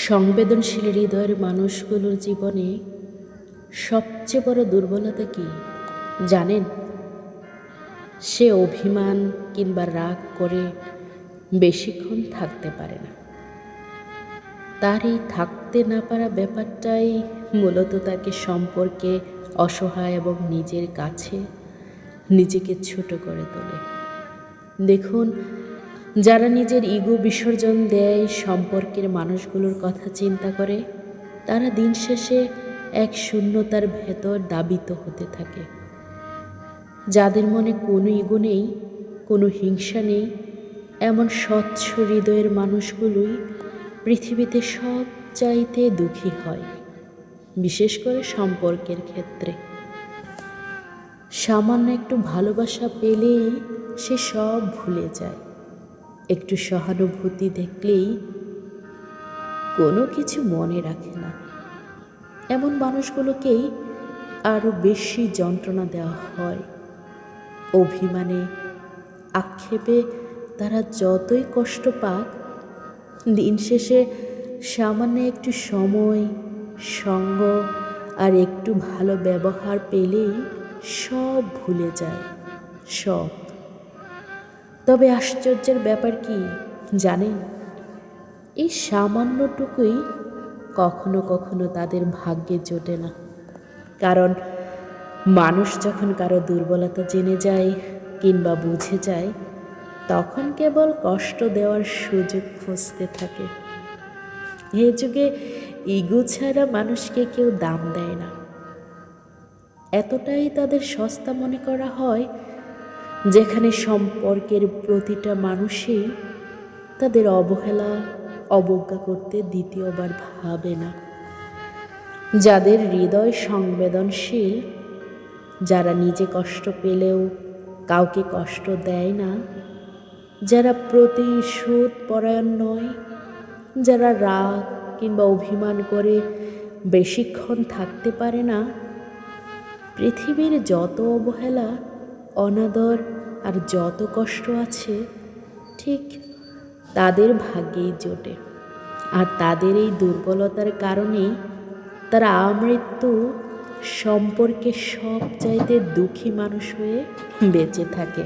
সংবেদনশীল হৃদয়ের মানুষগুলোর জীবনে সবচেয়ে বড় দুর্বলতা কি জানেন? সে অভিমান কিংবা রাগ করে বেশিক্ষণ থাকতে পারে না। তার এই থাকতে না পারা ব্যাপারটাই মূলত তাকে সম্পর্কে অসহায় এবং নিজের কাছে নিজেকে ছোট করে তোলে। দেখুন, যারা নিজের ইগো বিসর্জন দেয়, সম্পর্কের মানুষগুলোর কথা চিন্তা করে, তারা দিন শেষে এক শূন্যতার ভেতর দাবিত হতে থাকে। যাদের মনে কোনো ইগো নেই, কোনো হিংসা নেই, এমন স্বচ্ছ হৃদয়ের মানুষগুলোই পৃথিবীতে সবচাইতে দুঃখী হয়, বিশেষ করে সম্পর্কের ক্ষেত্রে। সামান্য একটু ভালোবাসা পেলেই সে সব ভুলে যায়। একটু সহানুভূতি দেখলেই কোনো কিছু মনে রাখে না। এমন মানুষগুলোকেই আরও বেশি যন্ত্রণা দেওয়া হয়। অভিমানে, আক্ষেপে তারা যতই কষ্ট পাক, দিন শেষে সামান্য একটু সময়, সঙ্গ আর একটু ভালো ব্যবহার পেলেই সব ভুলে যায়, সব। তবে আশ্চর্যের ব্যাপার কি জানেন? এই সামান্যটুকুই কখনো কখনো তাদের ভাগ্যে জোটে না। কারণ মানুষ যখন কারো দুর্বলতা জেনে যায় কিংবা বুঝে যায়, তখন কেবল কষ্ট দেওয়ার সুযোগ খুঁজতে থাকে। এ যুগে ইগো ছাড়া মানুষকে কেউ দাম দেয় না। এতটাই তাদের সস্তা মনে করা হয়, যেখানে সম্পর্কের প্রতিটা মানুষই তাদের অবহেলা, অবজ্ঞা করতে দ্বিতীয়বার ভাবে না। যাদের হৃদয় সংবেদনশীল, যারা নিজে কষ্ট পেলেও কাউকে কষ্ট দেয় না, যারা প্রতিশোধ পরায়ণ নয়, যারা রাগ কিংবা অভিমান করে বেশিক্ষণ থাকতে পারে না, পৃথিবীর যত অবহেলা, অনাদর আর যত কষ্ট আছে, ঠিক তাদের ভাগ্যেই জোটে। আর তাদের এই দুর্বলতার কারণেই তারা আমৃত্যু সম্পর্কে সবচাইতে দুঃখী মানুষ হয়ে বেঁচে থাকে।